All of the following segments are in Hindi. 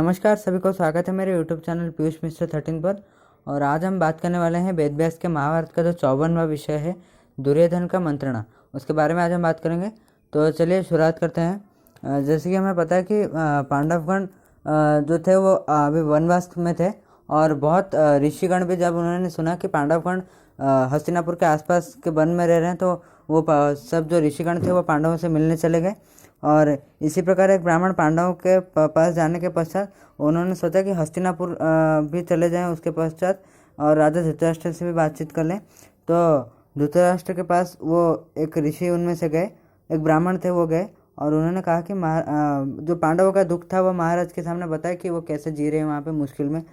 नमस्कार सभी को स्वागत है मेरे यूट्यूब चैनल पीयूष मिश्र 13 पर। और आज हम बात करने वाले हैं वेद व्यास के महाभारत का जो 54वां विषय है दुर्योधन का मंत्रणा, उसके बारे में आज हम बात करेंगे। तो चलिए शुरुआत करते हैं। जैसे कि हमें पता है कि पांडवगण जो थे वो अभी वनवास में थे और बहुत ऋषिगण भी जब उन्होंने सुना कि पांडवगण हस्तिनापुर के आसपास के वन में रह रहे हैं तो वो सब जो ऋषिगण थे वो पांडवों से मिलने चले गए। और इसी प्रकार एक ब्राह्मण पांडवों के पास जाने के पश्चात उन्होंने सोचा कि हस्तिनापुर भी चले जाएं उसके पश्चात और राजा धृतराष्ट्र से भी बातचीत कर लें। तो धृतराष्ट्र के पास वो एक ऋषि उनमें से गए, एक ब्राह्मण थे, वो गए और उन्होंने कहा कि जो पांडवों का दुख था वो महाराज के सामने बताया कि वो कैसे जी रहे हैं वहाँ पे मुश्किल में।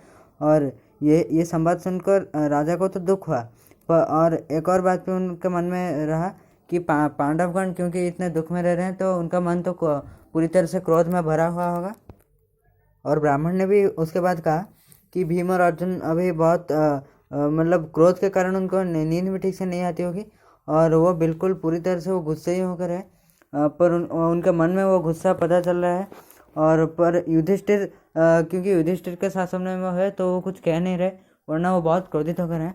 और ये संवाद सुनकर राजा को तो दुख हुआ, और एक और बात भी उनके मन में रहा कि पांडवगण क्योंकि इतने दुख में रह रहे हैं तो उनका मन तो पूरी तरह से क्रोध में भरा हुआ होगा। और ब्राह्मण ने भी उसके बाद कहा कि भीम और अर्जुन अभी बहुत मतलब क्रोध के कारण उनको नींद भी ठीक से नहीं आती होगी और वो बिल्कुल पूरी तरह से वो गुस्से ही होकर है। पर उनके मन में वो गुस्सा पता चल रहा है। और पर युधिष्ठिर क्योंकि युधिष्ठिर के शासन में है तो वो कुछ कह नहीं रहे, वरना वो बहुत क्रोधित होकर हैं।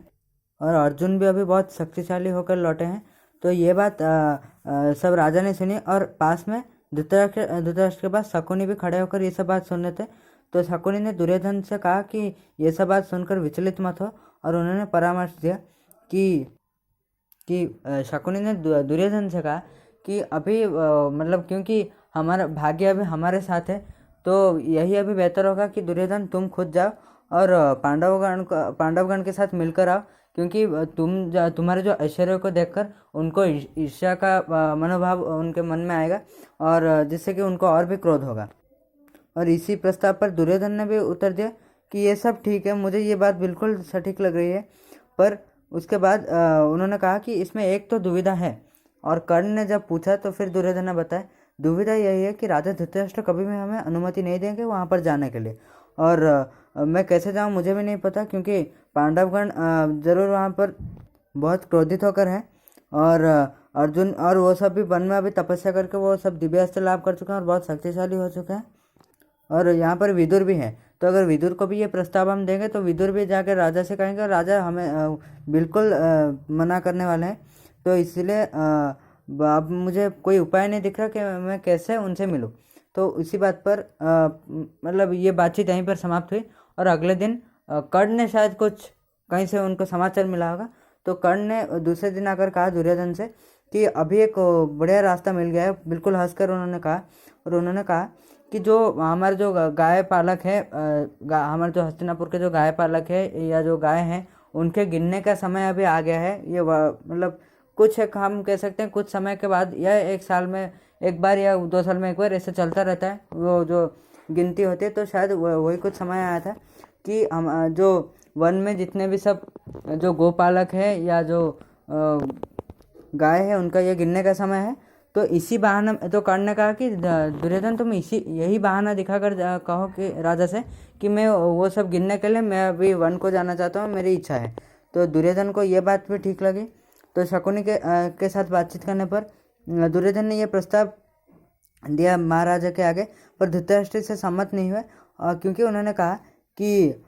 और अर्जुन भी अभी बहुत शक्तिशाली होकर लौटे हैं। तो ये बात सब राजा ने सुनी और पास में धृतराष्ट्र के पास शकुनी भी खड़े होकर ये सब बात सुन रहे थे। तो शकुनी ने दुर्योधन से कहा कि ये सब बात सुनकर विचलित मत हो, और उन्होंने परामर्श दिया कि शकुनी ने दुर्योधन से कहा कि अभी मतलब क्योंकि हमारा भाग्य अभी हमारे साथ है तो यही अभी बेहतर होगा कि दुर्योधन तुम खुद जाओ और पांडवगण के साथ मिलकर आओ, क्योंकि तुम्हारे जो ऐश्वर्य को देखकर उनको ईर्ष्या का मनोभाव उनके मन में आएगा और जिससे कि उनको और भी क्रोध होगा। और इसी प्रस्ताव पर दुर्योधन ने भी उत्तर दिया कि ये सब ठीक है, मुझे ये बात बिल्कुल सटीक लग रही है। पर उसके बाद उन्होंने कहा कि इसमें एक तो दुविधा है। और कर्ण ने जब पूछा तो फिर दुर्योधन ने बताया दुविधा यही है कि राजा धृतराष्ट्र कभी भी हमें अनुमति नहीं देंगे वहाँ पर जाने के लिए, और मैं कैसे जाऊँ मुझे भी नहीं पता, क्योंकि पांडवगण जरूर वहाँ पर बहुत क्रोधित होकर हैं। और अर्जुन और वो सब भी वन में अभी तपस्या करके वो सब दिव्यास्त्र लाभ कर चुके हैं और बहुत शक्तिशाली हो चुके हैं। और यहाँ पर विदुर भी हैं, तो अगर विदुर को भी ये प्रस्ताव हम देंगे तो विदुर भी जाकर राजा से कहेंगे और राजा हमें बिल्कुल मना करने वाले हैं। तो इसलिए अब मुझे कोई उपाय नहीं दिख रहा कि मैं कैसे उनसे मिलूँ। तो इसी बात पर मतलब ये बातचीत यहीं पर समाप्त हुई। और अगले दिन कर्ण ने शायद कुछ कहीं से उनको समाचार मिला होगा, तो कर्ण ने दूसरे दिन आकर कहा दुर्योधन से कि अभी एक बढ़िया रास्ता मिल गया है। बिल्कुल हंसकर उन्होंने कहा, और उन्होंने कहा कि जो हमारे जो गाय पालक है, हमारे जो हस्तिनापुर के जो गाय पालक है या जो गाय हैं उनके गिनने का समय अभी आ गया है। ये मतलब कुछ एक हम कह सकते हैं कुछ समय के बाद या एक साल में एक बार या 2 साल में एक बार ऐसे चलता रहता है वो जो गिनती होती है। तो शायद वही कुछ समय आया था कि हम जो वन में जितने भी सब जो गोपालक है या जो गाय है उनका ये गिनने का समय है। तो इसी बहाना तो कर्ण ने कहा कि दुर्योधन तुम यही बहाना दिखाकर कहो कि राजा से कि मैं वो सब गिनने के लिए मैं अभी वन को जाना चाहता हूँ, मेरी इच्छा है। तो दुर्योधन को ये बात भी ठीक लगी। तो शकुनी के साथ बातचीत करने पर दुर्योधन ने यह प्रस्ताव दिया महाराजा के आगे, पर धृतराष्ट्र से सम्मत नहीं हुए क्योंकि उन्होंने कहा कि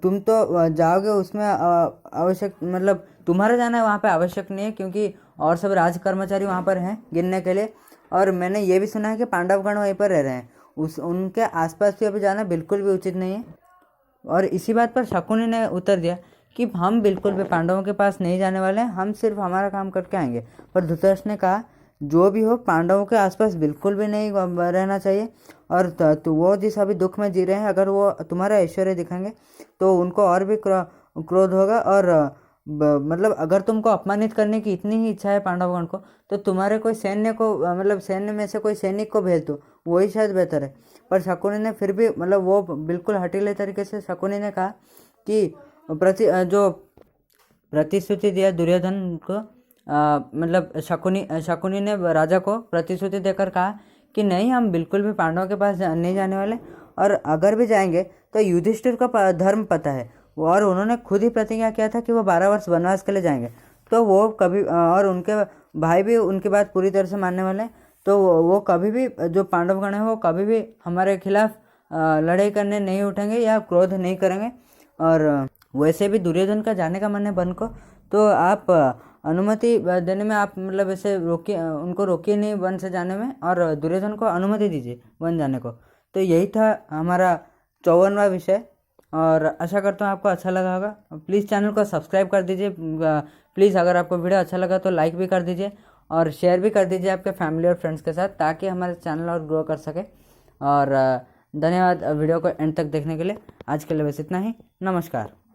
तुम तो जाओगे उसमें आवश्यक मतलब तुम्हारा जाना वहाँ पे आवश्यक नहीं है, क्योंकि और सब राज कर्मचारी वहाँ पर हैं गिनने के लिए। और मैंने ये भी सुना है कि पांडवगण वहीं पर रह रहे हैं, उनके आसपास भी अभी जाना बिल्कुल भी उचित नहीं है। और इसी बात पर शकुनी ने उत्तर दिया कि हम बिल्कुल भी पांडवों के पास नहीं जाने वाले हैं, हम सिर्फ हमारा काम करके आएंगे। पर धृतराष्ट्र ने कहा जो भी हो पांडवों के आसपास बिल्कुल भी नहीं रहना चाहिए, और तो वो जिस अभी दुख में जी रहे हैं अगर वो तुम्हारा ऐश्वर्य दिखाएंगे तो उनको और भी क्रोध होगा। और मतलब अगर तुमको अपमानित करने की इतनी ही इच्छा है पांडवगण को तो तुम्हारे कोई सैन्य को मतलब सैन्य में से कोई सैनिक को भेज दो, वही शायद बेहतर है। पर शकुनी ने फिर भी मतलब वो बिल्कुल हटीले तरीके से शकुनी ने कहा कि जो प्रतिश्रुति दिया दुर्योधन को मतलब शकुनी ने राजा को प्रतिश्रुति देकर कहा कि नहीं हम बिल्कुल भी पांडवों के पास नहीं जाने वाले, और अगर भी जाएंगे तो युधिष्ठिर का धर्म पता है और उन्होंने खुद ही प्रतिज्ञा किया था कि वो 12 वर्ष वनवास के लिए जाएंगे। तो वो कभी और उनके भाई भी उनकी बात पूरी तरह से मानने वाले हैं, तो वो कभी भी जो पांडवगण है वो कभी भी हमारे खिलाफ लड़ाई करने नहीं उठेंगे या क्रोध नहीं करेंगे। और वैसे भी दुर्योधन का जाने का मन है वन को, तो आप अनुमति देने में आप मतलब ऐसे रोकिए, उनको रोकिए नहीं वन से जाने में, और दुर्योधन को अनुमति दीजिए वन जाने को। तो यही था हमारा 54वां विषय, और आशा करता हूँ आपको अच्छा लगा होगा। प्लीज़ चैनल को सब्सक्राइब कर दीजिए। प्लीज़ अगर आपको वीडियो अच्छा लगा तो लाइक भी कर दीजिए और शेयर भी कर दीजिए आपके फैमिली और फ्रेंड्स के साथ, ताकि हमारे चैनल और ग्रो कर सके। और धन्यवाद वीडियो को एंड तक देखने के लिए। आज के लिए बस इतना ही। नमस्कार।